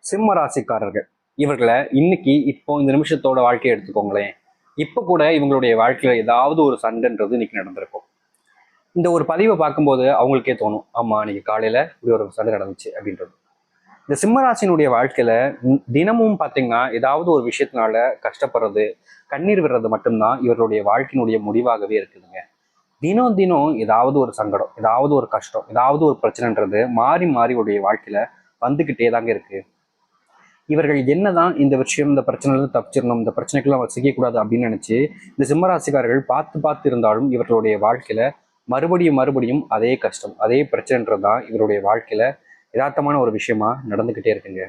சிம்ம ராசிக்காரர்கள் இவர்களை இன்னைக்கு இப்போ இந்த நிமிஷத்தோட வாழ்க்கையை எடுத்துக்கோங்களேன். இப்போ கூட இவங்களுடைய வாழ்க்கையில ஏதாவது ஒரு சண்டைன்றது இன்னைக்கு நடந்திருக்கும். இந்த ஒரு பதிவை பார்க்கும்போது அவங்களுக்கே தோணும், ஆமா இன்னைக்கு காலையில இப்படி ஒரு சண்டை நடந்துச்சு அப்படின்றது. இந்த சிம்மராசினுடைய வாழ்க்கையில தினமும் பார்த்தீங்கன்னா ஏதாவது ஒரு விஷயத்தினால கஷ்டப்படுறது, கண்ணீர் விடுறது மட்டும்தான் இவர்களுடைய வாழ்க்கையினுடைய முடிவாகவே இருக்குதுங்க. தினம் தினம் ஏதாவது ஒரு சங்கடம், ஏதாவது ஒரு கஷ்டம், ஏதாவது ஒரு பிரச்சனைன்றது மாறி மாறி உடைய வாழ்க்கையில வந்துகிட்டே தாங்க இருக்கு. இவர்கள் என்னதான் இந்த விஷயம், இந்த பிரச்சனையிலிருந்து தப்பிச்சிடணும், இந்த பிரச்சனைக்குள்ள அவர் சிக்கக்கூடாது அப்படின்னு நினைச்சு இந்த சிம்மராசிக்காரர்கள் பார்த்து பார்த்து இருந்தாலும் இவர்களுடைய வாழ்க்கையில மறுபடியும் மறுபடியும் அதே கஷ்டம், அதே பிரச்சனைன்றதுதான் இவருடைய வாழ்க்கையில யதார்த்தமான ஒரு விஷயமா நடந்துகிட்டே இருக்குங்க.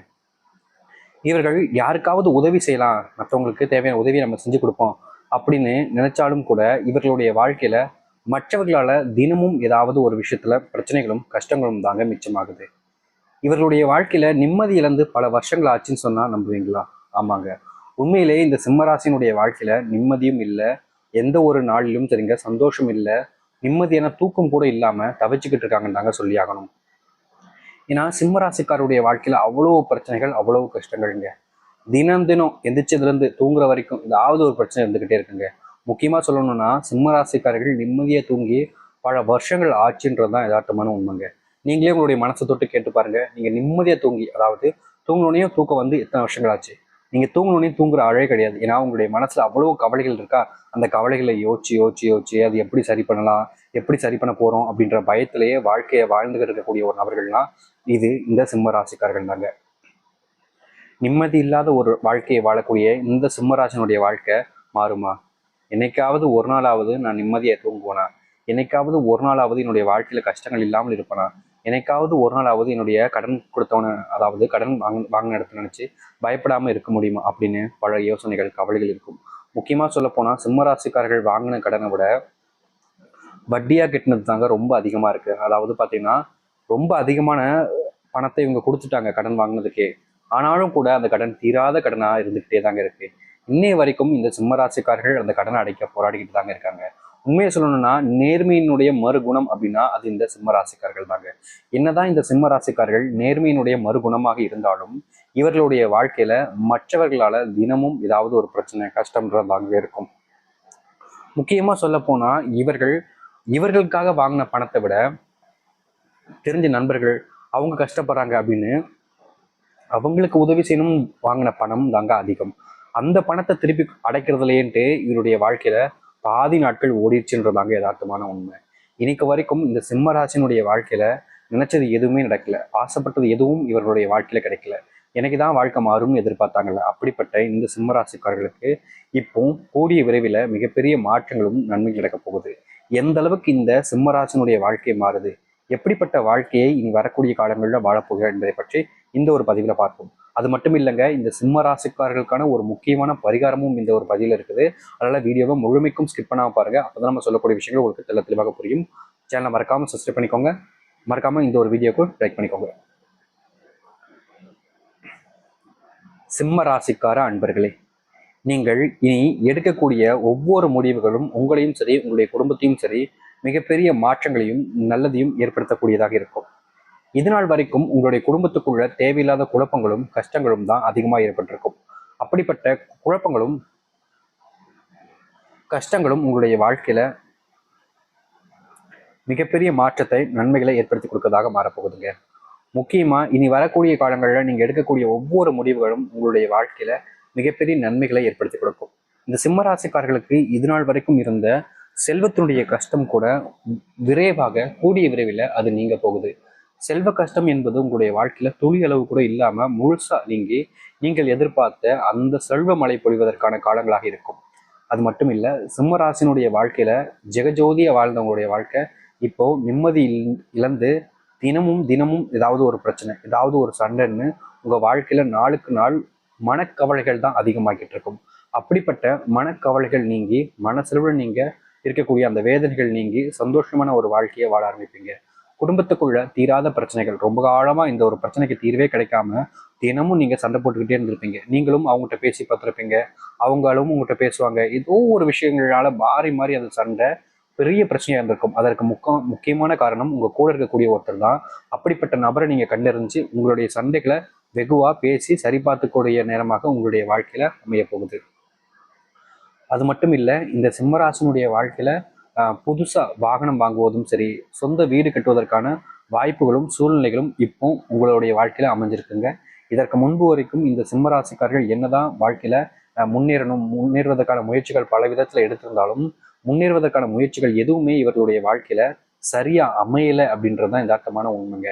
இவர்கள் யாருக்காவது உதவி செய்யலாம், மற்றவங்களுக்கு தேவையான உதவியை நம்ம செஞ்சு கொடுப்போம் அப்படின்னு நினைச்சாலும் கூட இவர்களுடைய வாழ்க்கையில மற்றவர்களால தினமும் ஏதாவது ஒரு விஷயத்துல பிரச்சனைகளும் கஷ்டங்களும் தாங்க மிச்சமாகுது. இவர்களுடைய வாழ்க்கையில நிம்மதி இழந்து பல வருஷங்கள் ஆச்சுன்னு சொன்னா நம்புவீங்களா? ஆமாங்க. உண்மையிலேயே இந்த சிம்மராசினுடைய வாழ்க்கையில நிம்மதியும் இல்லை, எந்த ஒரு நாளிலும் சரிங்க சந்தோஷம் இல்லை, நிம்மதியான தூக்கம் கூட இல்லாம தவிச்சுக்கிட்டு இருக்காங்கன்னு தாங்க சொல்லி ஆகணும். ஏன்னா சிம்மராசிக்காருடைய வாழ்க்கையில அவ்வளவு பிரச்சனைகள், அவ்வளவு கஷ்டங்கள்ங்க. தினம் தினம் எந்திரிச்சதுல இருந்து தூங்குற வரைக்கும் ஏதாவது ஒரு பிரச்சனை இருந்துகிட்டே இருக்குங்க. முக்கியமா சொல்லணும்னா சிம்மராசிக்காரர்கள் நிம்மதியா தூங்கி பல வருஷங்கள் ஆச்சுன்றதுதான் யதார்த்தமான உண்மைங்க. நீங்களே உங்களுடைய மனசை தொட்டு கேட்டு பாருங்க. நீங்க நிம்மதியா தூங்கி, அதாவது தூங்கணுனையும் தூக்கம் வந்து எத்தனை வருஷங்கள் ஆச்சு? நீங்க தூங்கணுனையும் தூங்குற அழகே கிடையாது. ஏன்னா உங்களுடைய மனசுல அவ்வளவு கவலைகள் இருக்கா. அந்த கவலைகளை யோசிச்சு யோசிச்சு யோசிச்சு அது எப்படி சரி பண்ணலாம், எப்படி சரி பண்ண போறோம் அப்படின்ற பயத்திலேயே வாழ்க்கையை வாழ்ந்துகிட்டு இருக்கக்கூடிய ஒரு நபர்கள்லாம் இந்த சிம்ம ராசிக்காரர்கள் தாங்க. நிம்மதி இல்லாத ஒரு வாழ்க்கையை வாழக்கூடிய இந்த சிம்மராசனுடைய வாழ்க்கை மாறுமா? என்னைக்காவது ஒரு நாளாவது நான் நிம்மதியை தூங்குவேனா? என்னைக்காவது ஒரு நாளாவது என்னுடைய வாழ்க்கையில கஷ்டங்கள் இல்லாமல் இருப்பேனா? என்னைக்காவது ஒரு நாளாவது என்னுடைய கடன் கொடுத்தவன, அதாவது கடன் வாங்கின இடத்துல நினைச்சு பயப்படாம இருக்க முடியுமா அப்படின்னு பல யோசனைகள், கவலைகள் இருக்கும். முக்கியமா சொல்ல போனா சிம்மராசிக்காரர்கள் வாங்கின கடனை விட வட்டியா கட்டினது தாங்க ரொம்ப அதிகமா இருக்கு. அதாவது பாத்தீங்கன்னா ரொம்ப அதிகமான பணத்தை இவங்க கொடுத்துட்டாங்க கடன் வாங்கினதுக்கே. ஆனாலும் கூட அந்த கடன் தீராத கடனா இருந்துகிட்டே தாங்க இருக்கு. இன்னைய வரைக்கும் இந்த சிம்மராசிக்காரர்கள் அந்த கடனை அடைக்க போராடிக்கிட்டு தாங்க இருக்காங்க. உண்மையை சொல்லணும்னா நேர்மையினுடைய மறுகுணம் அப்படின்னா அது இந்த சிம்மராசிக்காரர்கள் தாங்க. என்னதான் இந்த சிம்மராசிக்காரர்கள் நேர்மையினுடைய மறுகுணமாக இருந்தாலும் இவர்களுடைய வாழ்க்கையில மற்றவர்களால தினமும் ஏதாவது ஒரு பிரச்சனை, கஷ்டம்ன்றதாங்க இருக்கும். முக்கியமா சொல்ல போனா இவர்களுக்காக வாங்கின பணத்தை விட தெரிஞ்ச நண்பர்கள் அவங்க கஷ்டப்படுறாங்க அப்படின்னு அவங்களுக்கு உதவி செய்யணும் வாங்கின பணம் தாங்க அதிகம். அந்த பணத்தை திருப்பி அடைக்கிறதுலேன்ட்டு இவருடைய வாழ்க்கையில பாதி நாட்கள் ஓடிடுச்சுன்றதாங்க யதார்த்தமான உண்மை. இன்னைக்கு வரைக்கும் இந்த சிம்மராசினுடைய வாழ்க்கையில நினைச்சது எதுவுமே நடக்கல, ஆசைப்பட்டது எதுவும் இவர்களுடைய வாழ்க்கையில கிடைக்கல. எனக்கு தான் வாழ்க்கை மாறும்னு எதிர்பார்த்தாங்கல்ல, அப்படிப்பட்ட இந்த சிம்மராசிக்காரர்களுக்கு இப்போ கூடிய விரைவில் மிகப்பெரிய மாற்றங்களும் நன்மைகள் நடக்க போகுது. எந்த அளவுக்கு இந்த சிம்மராசினுடைய வாழ்க்கை மாறுது, எப்படிப்பட்ட வாழ்க்கையை இனி வரக்கூடிய காலங்களில் வாழப்போகிறார் என்பதை பற்றி இந்த ஒரு பதிவில் பார்ப்போம். அது மட்டும் இல்லைங்க, இந்த சிம்ம ராசிக்காரர்களுக்கான ஒரு முக்கியமான பரிகாரமும் இந்த ஒரு பதிவில் இருக்குது. அதனால வீடியோவை முழுமைக்கும் ஸ்கிப் பண்ணாம பாருங்க. அப்பதான் நம்ம சொல்லக்கூடிய விஷயங்கள் உங்களுக்கு தெளிவாக புரியும். சேனலை மறக்காம சப்ஸ்கிரைப் பண்ணிக்கோங்க. மறக்காம இந்த ஒரு வீடியோக்கு லைக் பண்ணிக்கோங்க. சிம்ம ராசிக்கார அன்பர்களே, நீங்கள் இனி எடுக்கக்கூடிய ஒவ்வொரு முடிவுகளும் உங்களையும் சரி, உங்களுடைய குடும்பத்தையும் சரி, மிகப்பெரிய மாற்றங்களையும் நல்லதையும் ஏற்படுத்தக்கூடியதாக இருக்கும். இதுநாள் வரைக்கும் உங்களுடைய குடும்பத்துக்குள்ள தேவையில்லாத குழப்பங்களும் கஷ்டங்களும் தான் அதிகமாக ஏற்பட்டிருக்கும். அப்படிப்பட்ட குழப்பங்களும் கஷ்டங்களும் உங்களுடைய வாழ்க்கையில மிகப்பெரிய மாற்றத்தை, நன்மைகளை ஏற்படுத்தி கொடுக்கறதாக மாறப்போகுதுங்க. முக்கியமா இனி வரக்கூடிய காலங்களில் நீங்க எடுக்கக்கூடிய ஒவ்வொரு முடிவுகளும் உங்களுடைய வாழ்க்கையில மிகப்பெரிய நன்மைகளை ஏற்படுத்தி கொடுக்கும். இந்த சிம்மராசிக்காரர்களுக்கு இதுநாள் வரைக்கும் இருந்த செல்வத்தினுடைய கஷ்டம் கூட விரைவாக கூடிய விரைவில் அது நீங்க போகுது. செல்வ கஷ்டம் என்பது உங்களுடைய வாழ்க்கையில துளி அளவு கூட இல்லாம முழுசா நீங்கி நீங்கள் எதிர்பார்த்த அந்த செல்வ மழை பொழிவதற்கான காலங்களாக இருக்கும். அது மட்டும் இல்ல, சிம்மராசினுடைய வாழ்க்கையில ஜெகஜோதியா வாழ்ந்தவங்களுடைய வாழ்க்கை இப்போ நிம்மதி இழந்து தினமும் தினமும் ஏதாவது ஒரு பிரச்சனை, ஏதாவது ஒரு சண்டைன்னு உங்க வாழ்க்கையில நாளுக்கு நாள் மனக்கவலைகள் தான் அதிகமாகிட்டு இருக்கும். அப்படிப்பட்ட மனக்கவலைகள் நீங்கி மனசெலவில் நீங்க இருக்கக்கூடிய அந்த வேதனைகள் நீங்கி சந்தோஷமான ஒரு வாழ்க்கையை வாழ ஆரம்பிப்பீங்க. குடும்பத்துக்குள்ள தீராத பிரச்சனைகள், ரொம்ப காலமா இந்த ஒரு பிரச்சனைக்கு தீர்வே கிடைக்காம தினமும் நீங்க சண்டை போட்டுக்கிட்டே இருந்திருப்பீங்க. நீங்களும் அவங்ககிட்ட பேசி பார்த்துருப்பீங்க, அவங்களும் உங்கள்கிட்ட பேசுவாங்க. ஏதோ ஒரு விஷயங்களால மாறி மாறி அந்த சண்டை பெரிய பிரச்சனையா இருந்திருக்கும். அதற்கு முக்கியமான காரணம் உங்க கூட இருக்கக்கூடிய ஒருத்தர் தான். அப்படிப்பட்ட நபரை நீங்க கண்டறிஞ்சு உங்களுடைய சண்டைகளை வெகுவா பேசி சரி பார்த்துக்கூடிய நேரமாக உங்களுடைய வாழ்க்கையில அமைய போகுது. அது மட்டும் இல்லை, இந்த சிம்மராசினுடைய வாழ்க்கையில புதுசா வாகனம் வாங்குவதும் சரி, சொந்த வீடு கட்டுவதற்கான வாய்ப்புகளும் சூழ்நிலைகளும் இப்போ உங்களுடைய வாழ்க்கையில அமைஞ்சிருக்குங்க. இதற்கு முன்பு வரைக்கும் இந்த சிம்மராசிக்காரர்கள் என்னதான் வாழ்க்கையில முன்னேறுவதற்கான முயற்சிகள் பல விதத்துல எடுத்திருந்தாலும் முன்னேறுவதற்கான முயற்சிகள் எதுவுமே இவர்களுடைய வாழ்க்கையில சரியா அமையல அப்படின்றதுதான் யதார்த்தமான உண்மைங்க.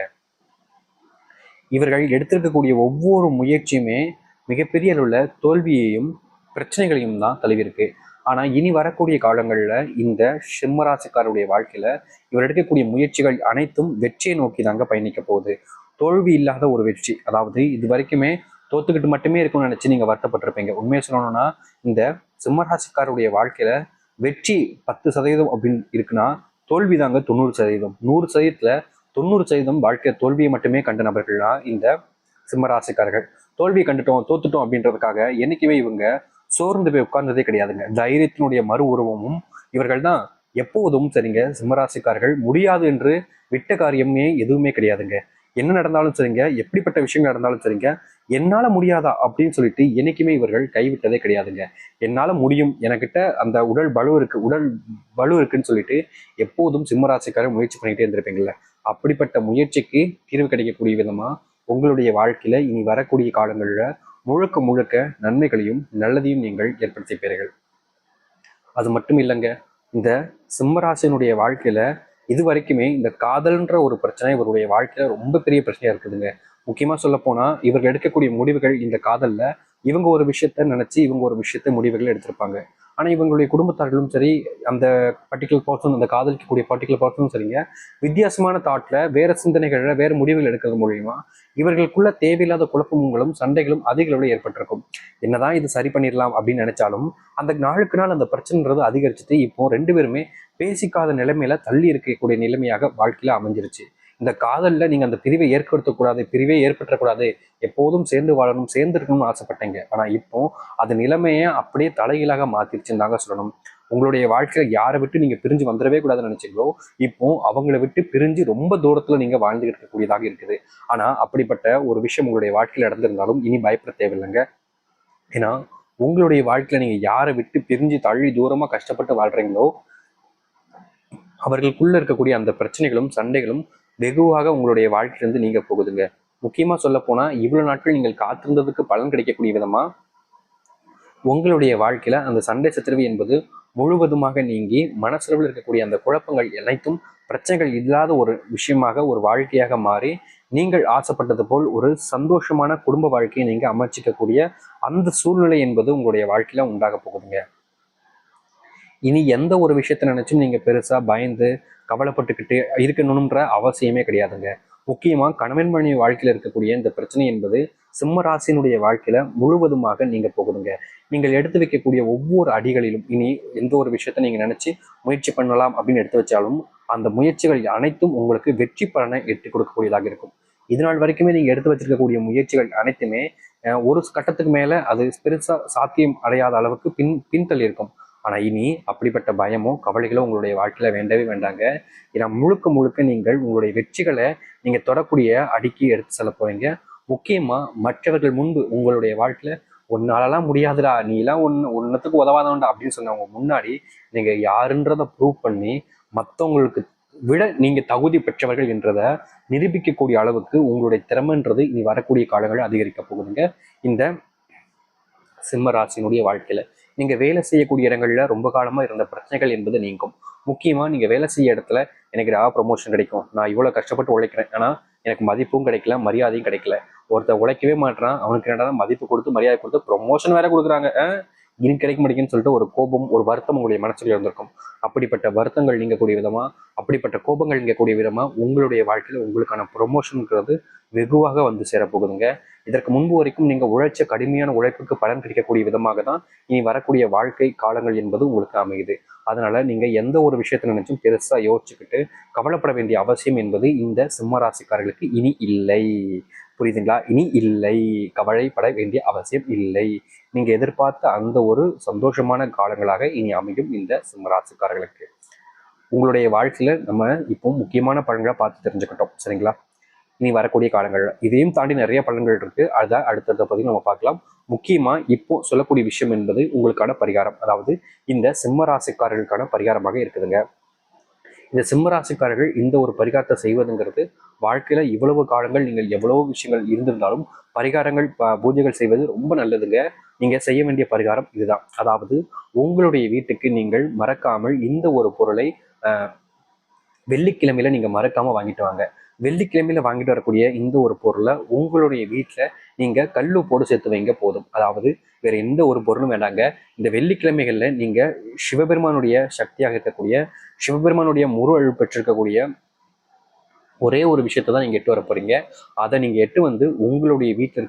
இவர்கள் எடுத்திருக்கக்கூடிய ஒவ்வொரு முயற்சியுமே மிகப்பெரிய அளவுல தோல்வியையும் பிரச்சனைகளையும் தான் தழுவிருக்கு. ஆனா இனி வரக்கூடிய காலங்கள்ல இந்த சிம்மராசிக்காரருடைய வாழ்க்கையில இவர் எடுக்கக்கூடிய முயற்சிகள் அனைத்தும் வெற்றியை நோக்கி தாங்க பயணிக்க போகுது. தோல்வி இல்லாத ஒரு வெற்றி, அதாவது இது வரைக்குமே தோத்துக்கிட்டு மட்டுமே இருக்கும்னு நினைச்சு நீங்க வருத்தப்பட்டிருப்பீங்க. உண்மையை சொல்லணும்னா இந்த சிம்மராசிக்காரருடைய வாழ்க்கையில வெற்றி 10% அப்படின்னு இருக்குன்னா தோல்வி தாங்க 90%. 100%த்துல 90% வாழ்க்கை தோல்வியை மட்டுமே கண்ட நபர்கள்னா இந்த சிம்மராசிக்காரர்கள். தோல்வியை கண்டுட்டோம் தோத்துட்டோம் அப்படின்றதுக்காக என்னைக்குமே இவங்க சோர்ந்து போய் உட்கார்ந்ததே கிடையாதுங்க. தைரியத்தினுடைய மறு உருவமும் இவர்கள் தான். எப்போதும் சரிங்க, சிம்மராசிக்காரர்கள் முடியாது என்று விட்ட காரியமே எதுவுமே கிடையாதுங்க. என்ன நடந்தாலும் சரிங்க, எப்படிப்பட்ட விஷயங்கள் நடந்தாலும் சரிங்க, என்னால முடியாதா அப்படின்னு சொல்லிட்டு என்னைக்குமே இவர்கள் கைவிட்டதே கிடையாதுங்க. என்னால முடியும், எனக்கிட்ட அந்த உடல் பலு இருக்குன்னு சொல்லிட்டு எப்போதும் சிம்மராசிக்காரர் முயற்சி பண்ணிக்கிட்டே இருந்திருப்பீங்கல்ல. அப்படிப்பட்ட முயற்சிக்கு தீர்வு கிடைக்கக்கூடிய விதமா உங்களுடைய வாழ்க்கையில இனி வரக்கூடிய காலங்கள்ல முழுக்க முழுக்க நன்மைகளையும் நல்லதையும் நீங்கள் ஏற்படுத்திப்பீர்கள். அது மட்டும் இல்லைங்க, இந்த சிம்மராசினுடைய வாழ்க்கையில இது வரைக்குமே இந்த காதல்ன்ற ஒரு பிரச்சனை இவருடைய வாழ்க்கையில ரொம்ப பெரிய பிரச்சனையா இருக்குதுங்க. முக்கியமா சொல்ல போனா இவர்கள் எடுக்கக்கூடிய முடிவுகள் இந்த காதல்ல இவங்க ஒரு விஷயத்த நினைச்சு இவங்க ஒரு விஷயத்த முடிவுகள் எடுத்திருப்பாங்க. ஆனா இவங்களுடைய குடும்பத்தார்களும் சரி, அந்த பர்டிகுலர் பர்சன், அந்த காதலிக்கக்கூடிய பர்டிகுலர் பர்சனும் சரிங்க, வித்தியாசமான தாட்ல வேற சிந்தனைகள்ல வேற முடிவுகள் எடுக்கிறது மூலியமா இவர்களுக்குள்ள தேவையில்லாத குழப்பங்களும் சண்டைகளும் அதிக அளவில் ஏற்பட்டிருக்கும். என்னதான் இது சரி பண்ணிடலாம் அப்படின்னு நினைச்சாலும் அந்த நாளுக்கு நாள் அந்த பிரச்சனைன்றது அதிகரிச்சுட்டு இப்போ ரெண்டு பேருமே பேசிக்காத நிலைமையில தள்ளி இருக்கக்கூடிய நிலைமையாக வாழ்க்கையில அமைஞ்சிருச்சு. இந்த காதல்ல நீங்க அந்த பிரிவை ஏற்படுத்தக்கூடாது, பிரிவே ஏற்பட்டக்கூடாது, எப்போதும் சேர்ந்து வாழணும், சேர்ந்து இருக்கணும்னு ஆசைப்பட்டீங்க. ஆனா இப்போ அது நிலைமையை அப்படியே தலைகீழாக மாத்திருச்சுன்னு தாங்க சொல்லணும். உங்களுடைய வாழ்க்கையில யாரை விட்டு நீங்க பிரிஞ்சு வந்துடவே கூடாதுன்னு நினைச்சீங்களோ இப்போ அவங்களை விட்டு பிரிஞ்சு ரொம்ப தூரத்துல நீங்க வாழ்ந்துகிட்டு இருக்கக்கூடியதாக இருக்குது. ஆனா அப்படிப்பட்ட ஒரு விஷயம் உங்களுடைய வாழ்க்கையில நடந்திருந்தாலும் இனி பயப்பட தேவையில்லைங்க. ஏன்னா உங்களுடைய வாழ்க்கையில நீங்க யாரை விட்டு பிரிஞ்சு தள்ளி தூரமா கஷ்டப்பட்டு வாழ்றீங்களோ அவர்களுக்குள்ள இருக்கக்கூடிய அந்த பிரச்சனைகளும் சண்டைகளும் வெகுவாக உங்களுடைய வாழ்க்கையிலிருந்து நீங்க போகுதுங்க. முக்கியமா சொல்ல போனா இவ்வளவு நாட்கள் நீங்கள் காத்திருந்ததுக்கு பலன் கிடைக்கக்கூடிய விதமா உங்களுடைய வாழ்க்கையில அந்த சண்டை சச்சரவு என்பது முழுவதுமாக நீங்கி மனசளவில் இருக்கக்கூடிய அந்த குழப்பங்கள் அனைத்தும் பிரச்சனைகள் இல்லாத ஒரு விஷயமாக ஒரு வாழ்க்கையாக மாறி நீங்கள் ஆசைப்பட்டது போல் ஒரு சந்தோஷமான குடும்ப வாழ்க்கையை நீங்க அமைச்சிக்கக்கூடிய அந்த சூழ்நிலை என்பது உங்களுடைய வாழ்க்கையில உண்டாக போகுதுங்க. இனி எந்த ஒரு விஷயத்த நினைச்சும் நீங்க பெருசா பயந்து கவலைப்பட்டுக்கிட்டு இருக்கணும்ன்ற அவசியமே கிடையாதுங்க. முக்கியமா கணவன் மனைவி வாழ்க்கையில இருக்கக்கூடிய இந்த பிரச்சனை என்பது சிம்ம ராசியினுடைய வாழ்க்கையில முழுவதுமாக நீங்க போகுதுங்க. நீங்கள் எடுத்து வைக்கக்கூடிய ஒவ்வொரு அடிகளிலும் இனி எந்த ஒரு விஷயத்த நீங்க நினைச்சு முயற்சி பண்ணலாம் அப்படின்னு எடுத்து வச்சாலும் அந்த முயற்சிகள் அனைத்தும் உங்களுக்கு வெற்றி பலனை எட்டி கொடுக்கக்கூடியதாக இருக்கும். இதனால் வரைக்குமே நீங்க எடுத்து வச்சிருக்கக்கூடிய முயற்சிகள் அனைத்துமே ஒரு கட்டத்துக்கு மேல அது பெருசா சாத்தியம் அடையாத அளவுக்கு பின்தள்ளி இருக்கும். ஆனா இனி அப்படிப்பட்ட பயமோ கவலைகளோ உங்களுடைய வாழ்க்கையில வேண்டவே வேண்டாங்க. ஏன்னா முழுக்க முழுக்க நீங்கள் உங்களுடைய வெற்றிகளை நீங்க தொடக்கூடிய அடிக்கி எடுத்து செல்ல போறீங்க. முக்கியமா மற்றவர்கள் முன்பு உங்களுடைய வாழ்க்கையில உன்னாலலாம் முடியாதுடா, நீ எல்லாம் ஒன்னத்துக்கு உதவாதவன்டா அப்படின்னு சொன்னவங்க முன்னாடி நீங்க யாருன்றத ப்ரூவ் பண்ணி மற்றவங்களுக்கு விட நீங்க தகுதி பெற்றவர்கள் என்றத நிரூபிக்கக்கூடிய அளவுக்கு உங்களுடைய திறமைன்றது இனி வரக்கூடிய காலங்கள் அதிகரிக்க போகுதுங்க. இந்த சிம்ம ராசியினுடைய வாழ்க்கையில நீங்க வேலை செய்யக்கூடிய இடங்கள்ல ரொம்ப காலமா இருந்த பிரச்சனைகள் என்பது நீங்கும். முக்கியமா நீங்க வேலை செய்ய இடத்துல எனக்கு ப்ரொமோஷன் கிடைக்கும், நான் இவ்வளவு கஷ்டப்பட்டு உழைக்கிறேன், ஆனா எனக்கு மதிப்பும் கிடைக்கல, மரியாதையும் கிடைக்கல. ஒருத்தர் உழைக்கவே மாட்டான், அவனுக்கு என்னடா மதிப்பு கொடுத்து மரியாதை கொடுத்து ப்ரொமோஷன் வேற கொடுக்குறாங்க, இனி கிடைக்க மாட்டேங்குன்னு சொல்லிட்டு ஒரு கோபம் ஒரு வருத்தம் உங்களுடைய மனசுல இருந்திருக்கும். அப்படிப்பட்ட வருத்தங்கள் நீங்கக்கூடிய விதமா அப்படிப்பட்ட கோபங்கள் நீங்கக்கூடிய விதமா உங்களுடைய வாழ்க்கையில உங்களுக்கான ப்ரொமோஷன்ங்கிறது வெகுவாக வந்து சேரப்போகுதுங்க. இதற்கு முன்பு வரைக்கும் நீங்க உழைச்ச கடுமையான உழைப்புக்கு பலன் கிடைக்கக்கூடிய விதமாக தான் இனி வரக்கூடிய வாழ்க்கை காலங்கள் என்பது உங்களுக்கு அமையுது. அதனால நீங்க எந்த ஒரு விஷயத்தை நினைச்சும் பெருசா யோசிச்சுக்கிட்டு கவலைப்பட வேண்டிய அவசியம் என்பது இந்த சிம்மராசிக்காரர்களுக்கு இனி இல்லை. புரியுதுங்களா? இனி இல்லை, கவலைப்பட வேண்டிய அவசியம் இல்லை. நீங்க எதிர்பார்த்த அந்த ஒரு சந்தோஷமான காலங்களாக இனி அமையும் இந்த சிம்மராசிக்காரர்களுக்கு. உங்களுடைய வாழ்க்கையில நம்ம இப்போ முக்கியமான பலன்களை பார்த்து தெரிஞ்சுக்கிட்டோம். சரிங்களா? இனி வரக்கூடிய காலங்கள்ல இதையும் தாண்டி நிறைய பலன்கள் இருக்கு. அதை அடுத்தடுத்த பதிவு நம்ம பார்க்கலாம். முக்கியமா இப்போ சொல்லக்கூடிய விஷயம் என்பது உங்களுக்கான பரிகாரம், அதாவது இந்த சிம்ம ராசிக்காரர்களுக்கான பரிகாரமாக இருக்குதுங்க. இந்த சிம்ம ராசிக்காரர்கள் இந்த ஒரு பரிகாரத்தை செய்வதுங்கிறது வாழ்க்கையில இவ்வளவு காலங்கள் நீங்கள் எவ்வளவு விஷயங்கள் இருந்திருந்தாலும் பரிகாரங்கள் பூஜைகள் செய்வது ரொம்ப நல்லதுங்க. நீங்க செய்ய வேண்டிய பரிகாரம் இதுதான். அதாவது உங்களுடைய வீட்டுக்கு நீங்கள் மறக்காமல் இந்த ஒரு பொருளை வெள்ளிக்கிழமையில நீங்க மறக்காம வாங்கிட்டு வாங்க. வெள்ளிக்கிழமையில வாங்கிட்டு வரக்கூடிய இந்த ஒரு பொருளை உங்களுடைய வீட்டுல நீங்க கல்லுப்போடு சேர்த்து வைங்க போதும். அதாவது வேற எந்த ஒரு பொருளும் வேண்டாங்க. இந்த வெள்ளிக்கிழமைகள்ல நீங்க சிவபெருமானுடைய சக்தியாக இருக்கக்கூடிய, சிவபெருமானுடைய முழு அருள் பெற்றிருக்கக்கூடிய ஒரே ஒரு விஷயத்தை தான் நீங்க எட்டு வர போறீங்க. அதை நீங்க எட்டு வந்து உங்களுடைய வீட்டில்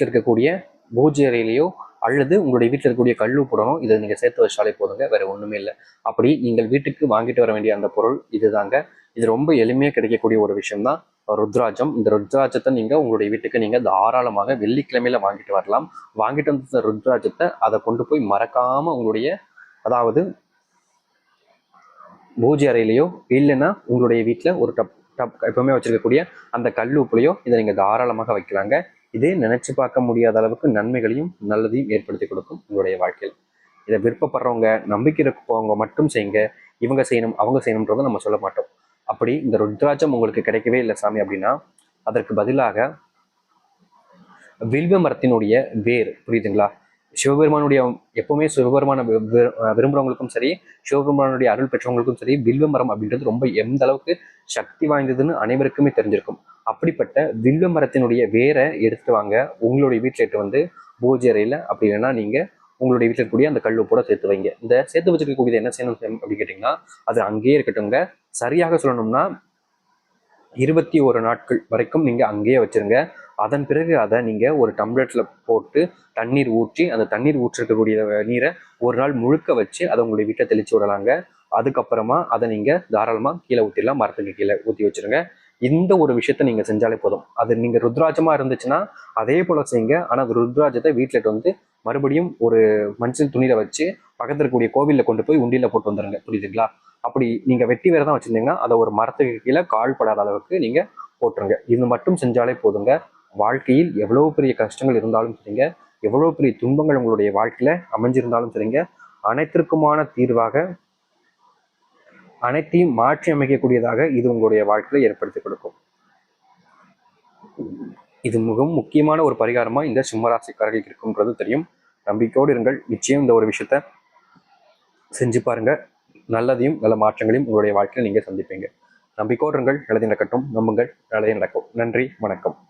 இருக்கக்கூடிய பூஜை அறையிலையோ அல்லது உங்களுடைய வீட்டில் இருக்கக்கூடிய கல்லுப்படணும், இதை நீங்க சேர்த்து வச்சாலே போதுங்க. வேற ஒண்ணுமே இல்லை. அப்படி நீங்கள் வீட்டுக்கு வாங்கிட்டு வர வேண்டிய அந்த பொருள் இதுதாங்க. இது ரொம்ப எளிமையா கிடைக்கக்கூடிய ஒரு விஷயம் தான் ருத்ராட்சம். இந்த ருத்ராட்சத்தை நீங்க உங்களுடைய வீட்டுக்கு நீங்க தாராளமாக வெள்ளிக்கிழமையில வாங்கிட்டு வரலாம். வாங்கிட்டு வந்த ருத்ராட்சத்தை அதை கொண்டு போய் மறக்காம உங்களுடைய, அதாவது பூஜை அறையிலையோ இல்லைன்னா உங்களுடைய வீட்டில் ஒரு டப் எப்பவுமே வச்சிருக்கக்கூடிய அந்த கல் உப்புலையோ இதை நீங்க தாராளமாக வைக்கலாங்க. இதே நினைச்சு பார்க்க முடியாத அளவுக்கு நன்மைகளையும் நல்லதையும் ஏற்படுத்தி கொடுக்கும் உங்களுடைய வாழ்க்கையில். இதை விருப்பப்படுறவங்க, நம்பிக்கை இருப்பவங்க மட்டும் செய்யுங்க. இவங்க செய்யணும் அவங்க செய்யணும்ன்றதை நம்ம சொல்ல மாட்டோம். அப்படி இந்த ருத்ராட்சம் உங்களுக்கு கிடைக்கவே இல்லை சாமி அப்படின்னா அதற்கு பதிலாக வில்வ மரத்தினுடைய வேர், புரியுதுங்களா? சிவபெருமானுடைய எப்பவுமே சிவபெருமான விரும்புறவங்களுக்கும் சரி, சிவபெருமானுடைய அருள் பெற்றவங்களுக்கும் சரி, வில்வ மரம் அப்படின்றது ரொம்ப எந்த அளவுக்கு சக்தி வாய்ந்ததுன்னு அனைவருக்குமே தெரிஞ்சிருக்கும். அப்படிப்பட்ட வில்வ மரத்தினுடைய வேரை எடுத்துட்டு வாங்க. உங்களுடைய வீட்டில் எடுத்து வந்து பூஜை அறையில, அப்படி இல்லைன்னா நீங்க உங்களுடைய வீட்டில் இருக்கக்கூடிய அந்த கல்லுப்போட சேர்த்து வைங்க. இந்த சேர்த்து வச்சிருக்கக்கூடியது என்ன செய்யணும் அப்படின்னு கேட்டீங்கன்னா அது அங்கேயே இருக்கட்டும்ங்க. சரியாக சொல்லணும்னா 21 நாட்கள் வரைக்கும் நீங்க அங்கேயே வச்சிருங்க. அதன் பிறகு அதை நீங்க ஒரு டம்ளர்ல போட்டு தண்ணீர் ஊற்றி, அந்த தண்ணீர் ஊற்றிருக்கக்கூடிய நீரை ஒரு நாள் முழுக்க வச்சு அதை உங்களுடைய வீட்டை தெளிச்சு விடலாங்க. அதுக்கப்புறமா அதை நீங்க தாராளமா கீழே ஊற்றிடலாம். மரத்துக்கு கீழே ஊற்றி வச்சிருங்க. இந்த ஒரு விஷயத்த நீங்க செஞ்சாலே போதும். அது நீங்க ருத்ராட்சமா இருந்துச்சுன்னா அதே போல செய்யுங்க. ஆனா அது ருத்ராட்சத்தை வீட்டுல வந்து மறுபடியும் ஒரு மஞ்சள் துணியில வச்சு பக்கத்துல இருக்கக்கூடிய கோவில்ல கொண்டு போய் உண்டியில போட்டு வந்துருங்க. புரியுதுங்களா? அப்படி நீங்க வெட்டி வேற தான் வச்சிருந்தீங்கன்னா அதை ஒரு மரத்துக்கு கீழே கால் படாத அளவுக்கு நீங்க போட்டுருங்க. இது மட்டும் செஞ்சாலே போதுங்க. வாழ்க்கையில் எவ்வளவு பெரிய கஷ்டங்கள் இருந்தாலும் சரிங்க, எவ்வளவு பெரிய துன்பங்கள் உங்களுடைய வாழ்க்கையில அமைஞ்சிருந்தாலும் சரிங்க, அனைத்திற்குமான தீர்வாக, அனைத்தையும் மாற்றி அமைக்கக்கூடியதாக இது உங்களுடைய வாழ்க்கையில ஏற்படுத்தி கொடுக்கும். இது மிகவும் முக்கியமான ஒரு பரிகாரமா இந்த சிம்மராசிக்காரர்களுக்கு இருக்கும்ன்றது தெரியும். நம்பிக்கையோடு இருங்கள். நிச்சயம் இந்த ஒரு விஷயத்த செஞ்சு பாருங்க. நல்லதையும் நல்ல மாற்றங்களையும் உங்களுடைய வாழ்க்கையில் நீங்க சந்திப்பீங்க. நம்பிக்கையோடு இருங்கள். நல்லது நடக்கட்டும். நம்புங்கள். நல்லதே நடக்கும். நன்றி. வணக்கம்.